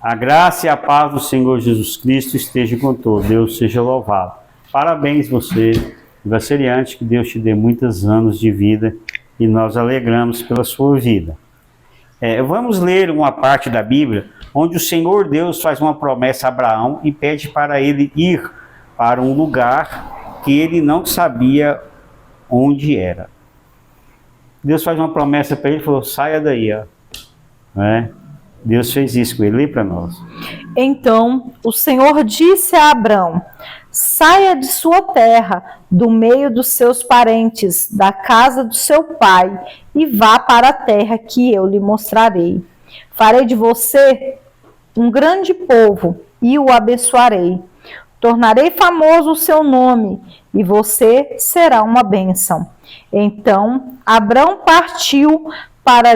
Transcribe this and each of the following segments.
A graça e a paz do Senhor Jesus Cristo esteja com todos. Deus seja louvado. Parabéns você, aniversariante, que Deus te dê muitos anos de vida e nós alegramos pela sua vida. Vamos ler uma parte da Bíblia onde o Senhor Deus faz uma promessa a Abraão e pede para ele ir para um lugar que ele não sabia onde era. Deus faz uma promessa para ele e falou, saia daí, ó. Deus fez isso com ele, lê para nós. Então o Senhor disse a Abrão, saia de sua terra, do meio dos seus parentes, da casa do seu pai, e vá para a terra que eu lhe mostrarei. Farei de você um grande povo e o abençoarei. Tornarei famoso o seu nome, e você será uma bênção. Então Abrão partiu para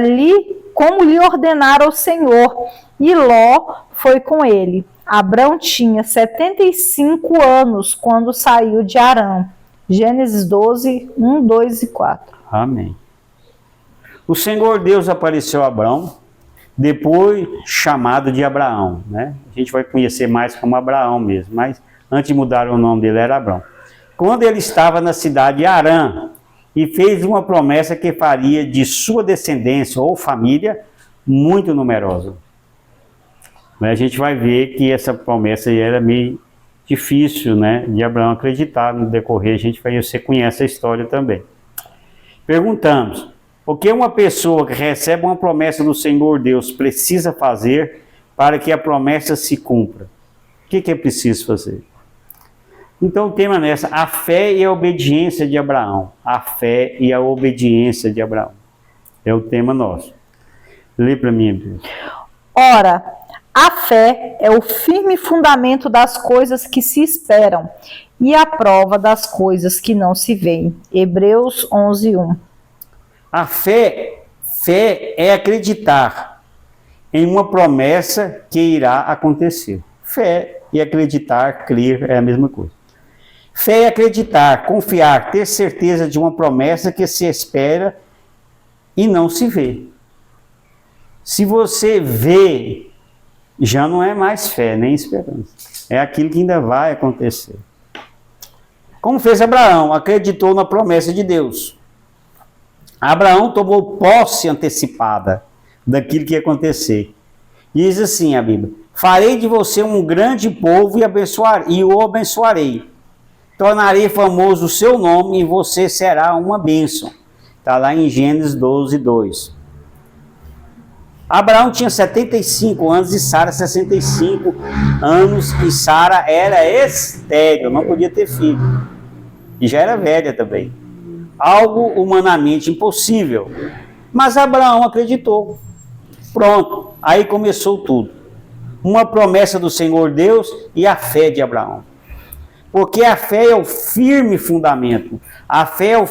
como lhe ordenara o Senhor, e Ló foi com ele. Abrão tinha 75 anos quando saiu de Harã. Gênesis 12, 1, 2 e 4. Amém. O Senhor Deus apareceu a Abrão, depois chamado de Abraão, né? A gente vai conhecer mais como Abraão mesmo, mas antes de mudar o nome dele era Abrão. Quando ele estava na cidade de Harã, e fez uma promessa que faria de sua descendência ou família muito numerosa. Mas a gente vai ver que essa promessa era meio difícil, né, de Abraão acreditar. No decorrer, você conhece a história também. Perguntamos, o que uma pessoa que recebe uma promessa do Senhor Deus precisa fazer para que a promessa se cumpra? O que é preciso fazer? Então o tema é essa, a fé e a obediência de Abraão. A fé e a obediência de Abraão. É o tema nosso. Lê para mim, Bíblia. Ora, a fé é o firme fundamento das coisas que se esperam e a prova das coisas que não se veem. Hebreus 11, 1. A fé é acreditar em uma promessa que irá acontecer. Fé e acreditar, crer, é a mesma coisa. Fé é acreditar, confiar, ter certeza de uma promessa que se espera e não se vê. Se você vê, já não é mais fé, nem esperança. É aquilo que ainda vai acontecer. Como fez Abraão, acreditou na promessa de Deus. Abraão tomou posse antecipada daquilo que ia acontecer. Diz assim a Bíblia, farei de você um grande povo e o abençoarei. Tornarei famoso o seu nome e você será uma bênção. Está lá em Gênesis 12, 2. Abraão tinha 75 anos e Sara 65 anos. E Sara era estéril, não podia ter filho. E já era velha também. Algo humanamente impossível. Mas Abraão acreditou. Pronto, aí começou tudo. Uma promessa do Senhor Deus e a fé de Abraão. Porque a fé é o firme fundamento. A fé é o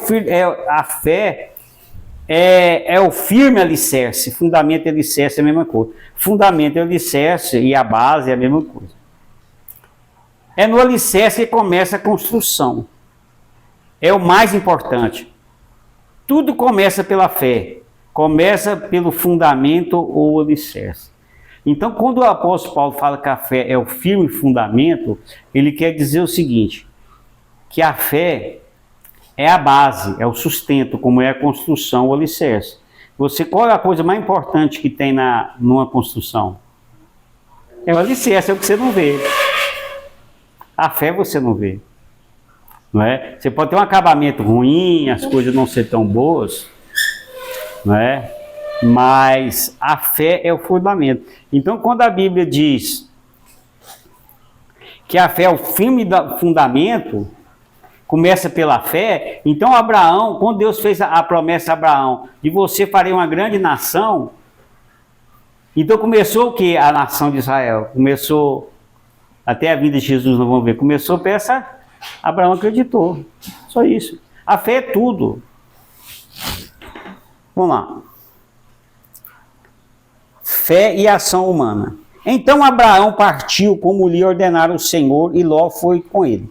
firme alicerce. Fundamento e alicerce é a mesma coisa. Fundamento e alicerce e a base é a mesma coisa. É no alicerce que começa a construção. É o mais importante. Tudo começa pela fé. Começa pelo fundamento ou alicerce. Então, quando o apóstolo Paulo fala que a fé é o firme fundamento, ele quer dizer o seguinte, que a fé é a base, é o sustento, como é a construção, o alicerce. Qual é a coisa mais importante que tem numa construção? É o alicerce, é o que você não vê. A fé você não vê. Não é? Você pode ter um acabamento ruim, as coisas não ser tão boas, não é? Mas a fé é o fundamento. Então, quando a Bíblia diz que a fé é o firme fundamento, começa pela fé, então Abraão, quando Deus fez a promessa a Abraão, de você farei uma grande nação, então começou o que? A nação de Israel. Começou, até a vida de Jesus, nós vamos ver, começou por Abraão acreditou. Só isso. A fé é tudo. Vamos lá. Fé e ação humana. Então Abraão partiu como lhe ordenara o Senhor e Ló foi com ele.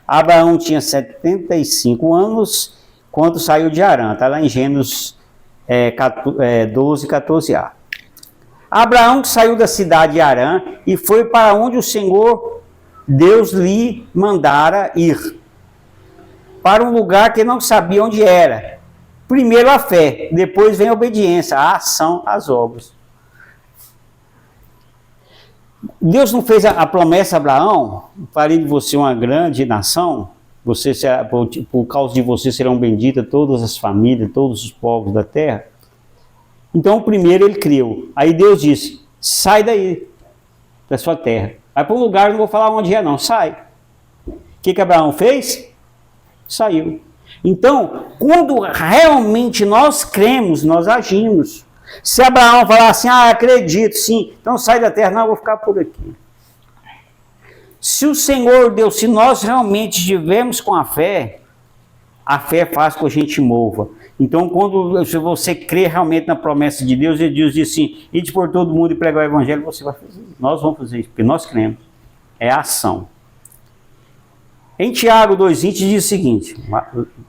Abraão tinha 75 anos quando saiu de Harã. Está lá em Gênesis 12, 14a. Abraão saiu da cidade de Harã e foi para onde o Senhor Deus lhe mandara ir, para um lugar que não sabia onde era. Primeiro a fé, depois vem a obediência, a ação, as obras. Deus não fez a promessa a Abraão: farei de você uma grande nação, você será, por causa de você serão benditas todas as famílias, todos os povos da terra. Então o primeiro ele creu. Aí Deus disse: sai daí, da sua terra. Vai para um lugar, não vou falar onde é não, sai. O que Abraão fez? Saiu. Então, quando realmente nós cremos, nós agimos. Se Abraão falar assim: acredito, sim, então sai da terra, não, eu vou ficar por aqui. Se o Senhor Deus, se nós realmente estivermos com a fé faz com que a gente mova. Então, se você crê realmente na promessa de Deus, e Deus diz assim: ide por todo mundo e pregar o evangelho, você vai fazer. Nós vamos fazer isso, porque nós cremos. É a ação. Em Tiago 2,20 diz o seguinte: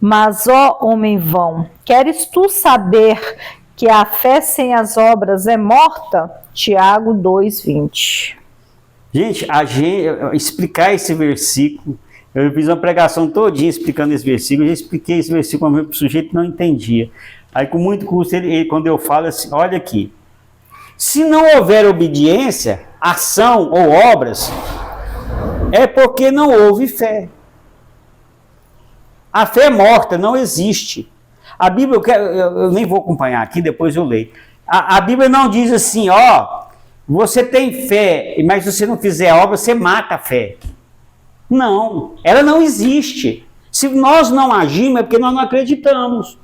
mas, ó homem vão, queres tu saber que a fé sem as obras é morta? Tiago 2,20. Gente, explicar esse versículo, eu fiz uma pregação todinha explicando esse versículo, eu já expliquei esse versículo, mas o sujeito não entendia. Aí com muito custo, quando eu falo assim, olha aqui, se não houver obediência, ação ou obras, é porque não houve fé. A fé é morta, não existe. A Bíblia, eu nem vou acompanhar aqui, depois eu leio. A Bíblia não diz assim: você tem fé, mas se você não fizer obra, você mata a fé. Não, ela não existe. Se nós não agimos, é porque nós não acreditamos.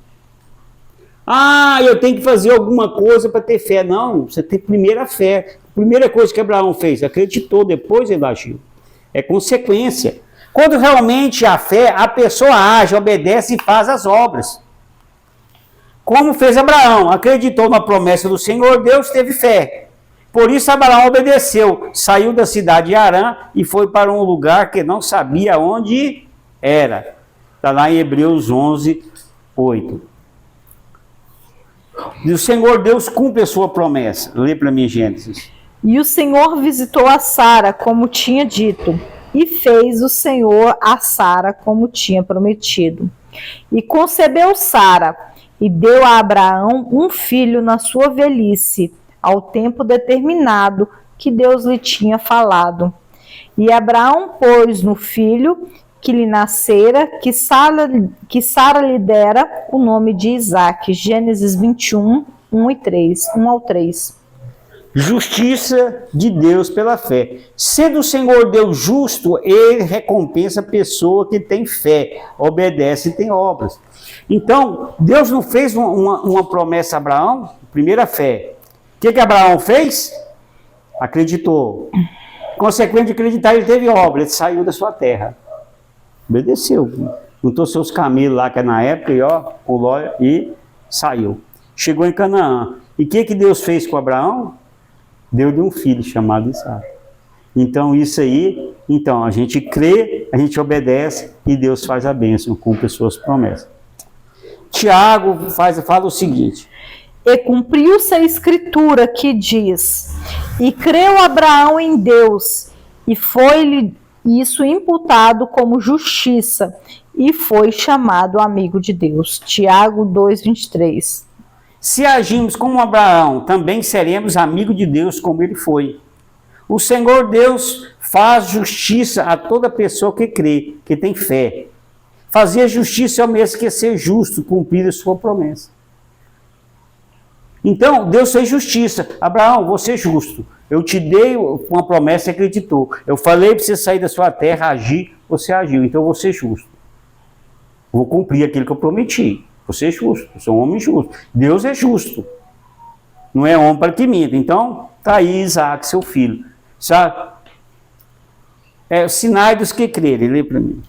Eu tenho que fazer alguma coisa para ter fé. Não, você tem primeiro a fé. A primeira coisa que Abraão fez, acreditou, depois ele agiu. É consequência. Quando realmente a fé, a pessoa age, obedece e faz as obras. Como fez Abraão, acreditou na promessa do Senhor Deus, teve fé. Por isso Abraão obedeceu, saiu da cidade de Harã e foi para um lugar que não sabia onde era. Está lá em Hebreus 11:8. E o Senhor Deus cumpre a sua promessa. Lê para mim, Gênesis. E o Senhor visitou a Sara, como tinha dito, e fez o Senhor a Sara como tinha prometido. E concebeu Sara, e deu a Abraão um filho na sua velhice, ao tempo determinado que Deus lhe tinha falado. E Abraão pôs no filho que lhe nascera, que Sara lhe dera, o nome de Isaque. Gênesis 21, 1 ao 3. Justiça de Deus pela fé. Sendo o Senhor Deus justo, ele recompensa a pessoa que tem fé, obedece e tem obras. Então, Deus não fez uma promessa a Abraão? Primeira fé. O que Abraão fez? Acreditou. Consequente de acreditar, ele teve obra, ele saiu da sua terra. Obedeceu. Juntou seus camelos lá, que é na época, pulou e saiu. Chegou em Canaã. E o que Deus fez com Abraão? Deu-lhe um filho chamado Isaque. Então isso aí, a gente crê, a gente obedece e Deus faz a bênção, cumpre as suas promessas. Tiago fala o seguinte: e cumpriu-se a escritura que diz: e creu Abraão em Deus, e foi-lhe isso imputado como justiça, e foi chamado amigo de Deus. Tiago 2:23. Se agimos como Abraão, também seremos amigos de Deus como ele foi. O Senhor Deus faz justiça a toda pessoa que crê, que tem fé. Fazer justiça é o mesmo que ser justo, cumprir a sua promessa. Então, Deus fez justiça. Abraão, vou ser justo. Eu te dei uma promessa e acreditou. Eu falei para você sair da sua terra, agir, você agiu. Então, eu vou ser justo. Vou cumprir aquilo que eu prometi. Vou ser justo. Eu sou um homem justo. Deus é justo. Não é homem para que minta. Então, está aí Isaque, seu filho. Sabe? Sinais dos que crerem. Lê para mim.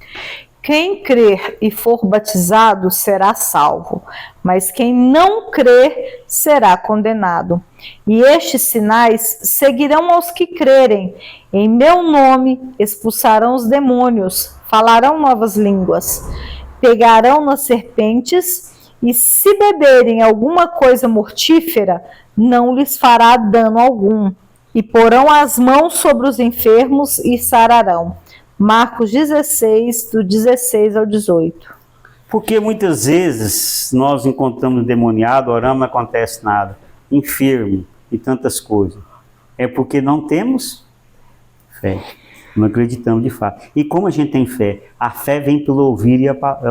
Quem crer e for batizado será salvo, mas quem não crer será condenado. E estes sinais seguirão aos que crerem. Em meu nome expulsarão os demônios, falarão novas línguas, pegarão nas serpentes, e se beberem alguma coisa mortífera, não lhes fará dano algum, e porão as mãos sobre os enfermos e sararão. Marcos 16, do 16 ao 18. Porque muitas vezes nós encontramos endemoniado, oramos, não acontece nada, enfermo e tantas coisas. É porque não temos fé, não acreditamos de fato. E como a gente tem fé? A fé vem pelo ouvir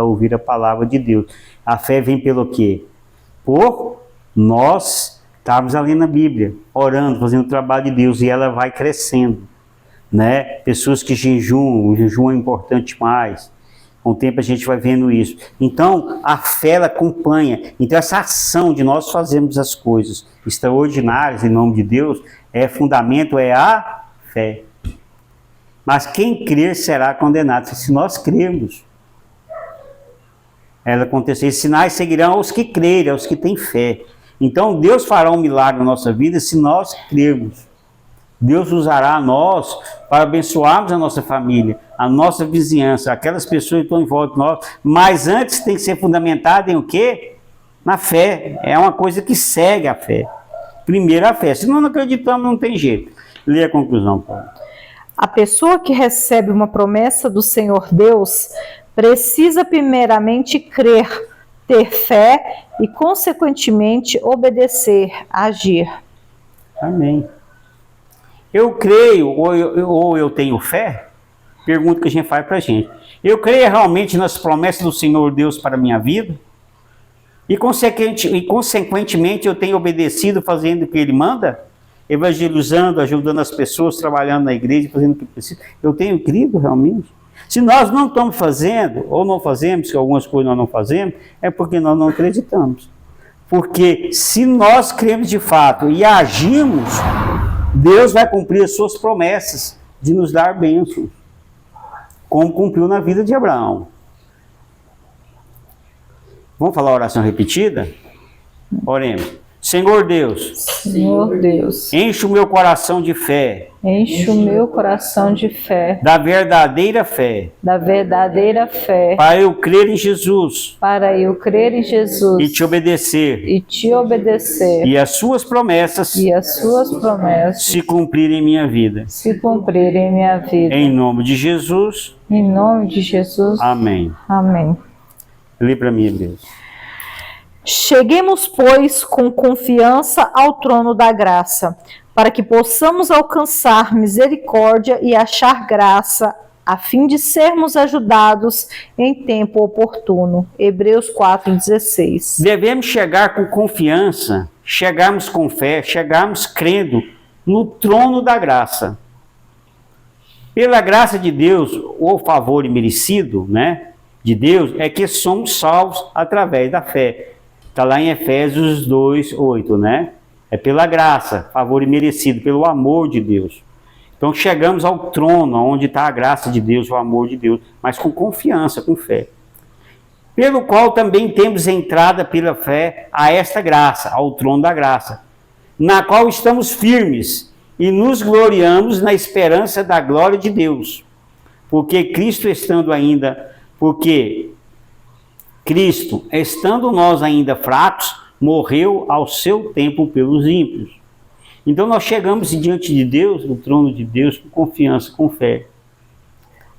ouvir a palavra de Deus. A fé vem pelo quê? Por nós estarmos ali na Bíblia, orando, fazendo o trabalho de Deus, e ela vai crescendo, né? Pessoas que jejuam, o jejum é importante mais. Com o tempo a gente vai vendo isso. Então, a fé ela acompanha. Então, essa ação de nós fazermos as coisas extraordinárias em nome de Deus, fundamento é a fé. Mas quem crer será condenado. Se nós crermos, ela acontecer. E sinais seguirão aos que crerem, aos que têm fé. Então, Deus fará um milagre na nossa vida se nós crermos. Deus usará a nós para abençoarmos a nossa família, a nossa vizinhança, aquelas pessoas que estão em volta de nós. Mas antes tem que ser fundamentado em o quê? Na fé. É uma coisa que segue a fé. Primeiro a fé. Se não acreditamos, não tem jeito. Lê a conclusão, Paulo. A pessoa que recebe uma promessa do Senhor Deus precisa primeiramente crer, ter fé e, consequentemente, obedecer, agir. Amém. Eu creio ou eu tenho fé? Pergunta que a gente faz para a gente. Eu creio realmente nas promessas do Senhor Deus para a minha vida? E consequentemente eu tenho obedecido fazendo o que Ele manda? Evangelizando, ajudando as pessoas, trabalhando na igreja, fazendo o que precisa. Eu tenho crido realmente? Se nós não estamos fazendo, ou não fazemos, que algumas coisas nós não fazemos, é porque nós não acreditamos. Porque se nós cremos de fato e agimos, Deus vai cumprir as suas promessas de nos dar bênçãos, como cumpriu na vida de Abraão. Vamos falar a oração repetida? Oremos. Senhor Deus, Senhor Deus, enche o meu coração de fé, enche o meu coração de fé, da verdadeira fé, para eu crer em Jesus, e te obedecer, e as suas promessas, se cumprirem em minha vida. Em nome de Jesus. Amém. Amém. Lê para mim, Deus. Cheguemos, pois, com confiança ao trono da graça, para que possamos alcançar misericórdia e achar graça, a fim de sermos ajudados em tempo oportuno. Hebreus 4,16. Devemos chegar com confiança, chegarmos com fé, chegarmos crendo no trono da graça. Pela graça de Deus, o favor imerecido, né, de Deus, é que somos salvos através da fé. Está lá em Efésios 2:8, né? É pela graça, favor imerecido, pelo amor de Deus. Então chegamos ao trono, onde está a graça de Deus, o amor de Deus, mas com confiança, com fé. Pelo qual também temos entrada pela fé a esta graça, ao trono da graça, na qual estamos firmes e nos gloriamos na esperança da glória de Deus. Porque Cristo, estando nós ainda fracos, morreu ao seu tempo pelos ímpios. Então nós chegamos diante de Deus, no trono de Deus, com confiança, com fé.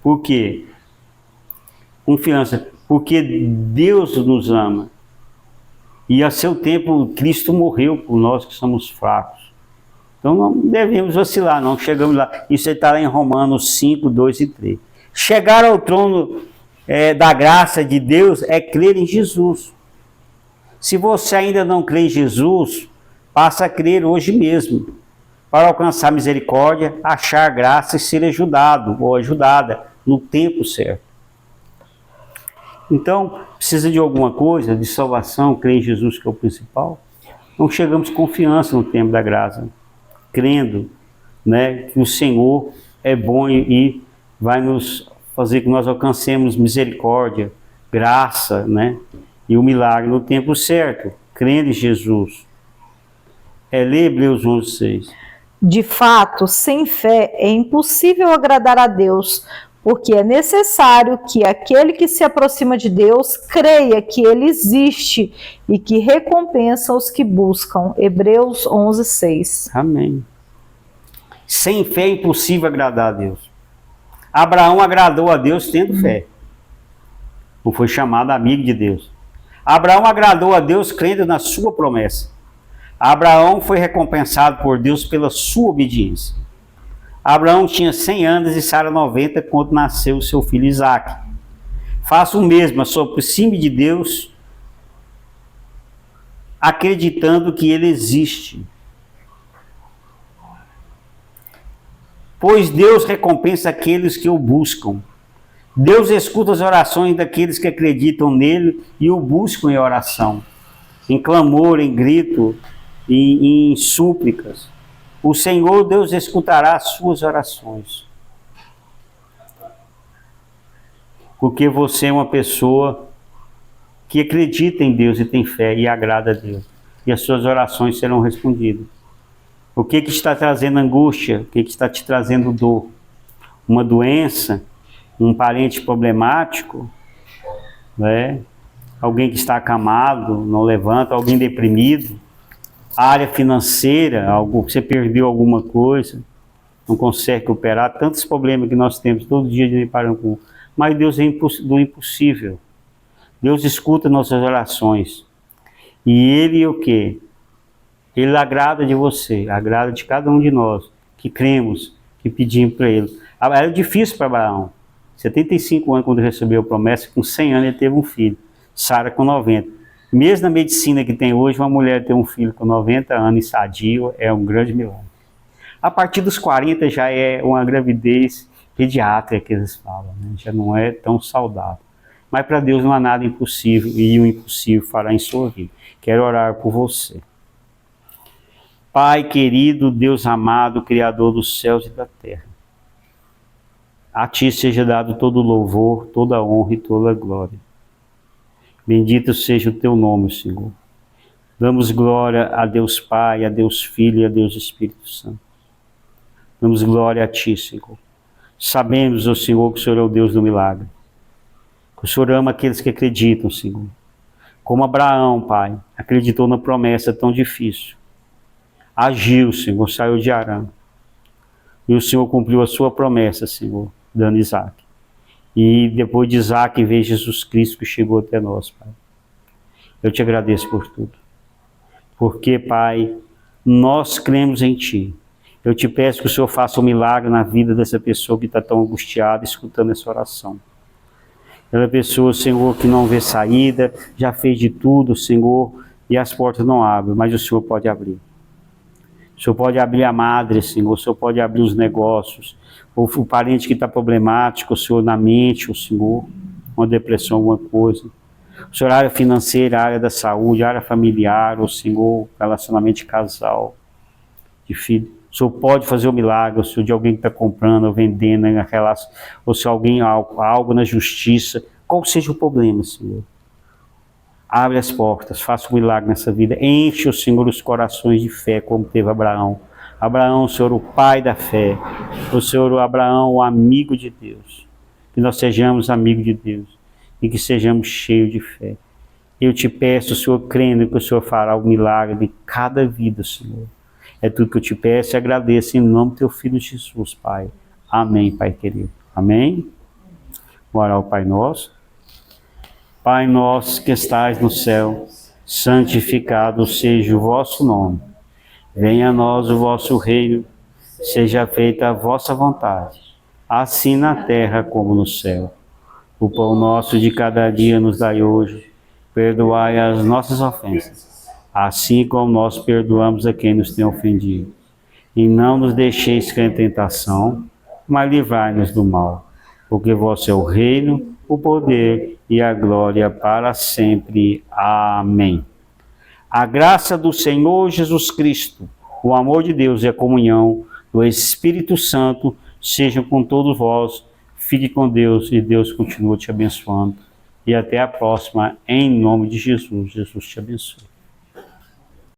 Por quê? Confiança, porque Deus nos ama. E a seu tempo Cristo morreu por nós que somos fracos. Então não devemos vacilar, não chegamos lá. Isso está lá em Romanos 5, 2 e 3. Chegar ao trono da graça de Deus é crer em Jesus. Se você ainda não crê em Jesus, passa a crer hoje mesmo, para alcançar misericórdia, achar graça e ser ajudado ou ajudada no tempo certo. Então, precisa de alguma coisa, de salvação, crer em Jesus, que é o principal. Não chegamos com confiança no tempo da graça, crendo, né, que o Senhor é bom e vai nos fazer que nós alcancemos misericórdia, graça, né, e o milagre no tempo certo, crendo em Jesus. Lê Hebreus 11:6. De fato, sem fé é impossível agradar a Deus, porque é necessário que aquele que se aproxima de Deus creia que ele existe e que recompensa os que buscam. Hebreus 11:6. Amém. Sem fé é impossível agradar a Deus. Abraão agradou a Deus tendo fé. Não foi chamado amigo de Deus. Abraão agradou a Deus crendo na sua promessa. Abraão foi recompensado por Deus pela sua obediência. Abraão tinha 100 anos e Sara 90 quando nasceu o seu filho Isaque. Faça o mesmo, aproxime de Deus, acreditando que Ele existe. Pois Deus recompensa aqueles que o buscam. Deus escuta as orações daqueles que acreditam nele e o buscam em oração, em clamor, em grito, em súplicas. O Senhor Deus escutará as suas orações. Porque você é uma pessoa que acredita em Deus e tem fé e agrada a Deus. E as suas orações serão respondidas. O que está trazendo angústia? O que está te trazendo dor? Uma doença? Um parente problemático? Né? Alguém que está acamado, não levanta? Alguém deprimido? A área financeira, você perdeu alguma coisa, não consegue recuperar, tantos problemas que nós temos, todo dia de deparamos com. Mas Deus é do impossível. Deus escuta nossas orações. E Ele o quê? Ele agrada de você, agrada de cada um de nós, que cremos, que pedimos para Ele. Era difícil para Abraão. 75 anos, quando recebeu a promessa, com 100 anos ele teve um filho. Sara com 90. Mesmo na medicina que tem hoje, uma mulher ter um filho com 90 anos e sadio é um grande milagre. A partir dos 40 já é uma gravidez pediátrica que eles falam, né? Já não é tão saudável. Mas para Deus não há nada impossível e o impossível fará em sua vida. Quero orar por você. Pai querido, Deus amado, Criador dos céus e da terra. A Ti seja dado todo o louvor, toda a honra e toda a glória. Bendito seja o Teu nome, Senhor. Damos glória a Deus Pai, a Deus Filho e a Deus Espírito Santo. Damos glória a Ti, Senhor. Sabemos, ó Senhor, que o Senhor é o Deus do milagre. Que o Senhor ama aqueles que acreditam, Senhor. Como Abraão, Pai, acreditou na promessa tão difícil. Agiu, Senhor, saiu de Harã. E o Senhor cumpriu a sua promessa, Senhor, dando Isaque. E depois de Isaque veio Jesus Cristo que chegou até nós, Pai. Eu te agradeço por tudo. Porque, Pai, nós cremos em Ti. Eu te peço que o Senhor faça um milagre na vida dessa pessoa que está tão angustiada, escutando essa oração. Aquela pessoa, Senhor, que não vê saída, já fez de tudo, Senhor, e as portas não abrem, mas o Senhor pode abrir. O Senhor pode abrir a madre, Senhor, o Senhor pode abrir os negócios, ou o parente que está problemático, o Senhor na mente, o Senhor, uma depressão, alguma coisa. O Senhor, área financeira, área da saúde, área familiar, o Senhor, relacionamento de casal, de filho. O Senhor pode fazer o milagre, o Senhor, de alguém que está comprando ou vendendo, ou se alguém algo na justiça, qual seja o problema, Senhor. Abre as portas, faça um milagre nessa vida. Enche, o Senhor, os corações de fé, como teve Abraão. Abraão, o Senhor, o pai da fé. O Senhor, o Abraão, o amigo de Deus. Que nós sejamos amigos de Deus e que sejamos cheios de fé. Eu te peço, Senhor, crendo que o Senhor fará o milagre de cada vida, Senhor. É tudo que eu te peço e agradeço em nome do Teu Filho Jesus, Pai. Amém, Pai querido. Amém? Vamos orar ao Pai Nosso. Pai nosso que estais no céu, santificado seja o vosso nome. Venha a nós o vosso reino, seja feita a vossa vontade, assim na terra como no céu. O pão nosso de cada dia nos dai hoje, perdoai as nossas ofensas, assim como nós perdoamos a quem nos tem ofendido. E não nos deixeis cair em tentação, mas livrai-nos do mal, porque vosso é o reino, o poder e a glória para sempre. Amém. A graça do Senhor Jesus Cristo, o amor de Deus e a comunhão do Espírito Santo sejam com todos vós. Fique com Deus e Deus continua te abençoando. E até a próxima, em nome de Jesus. Jesus te abençoe.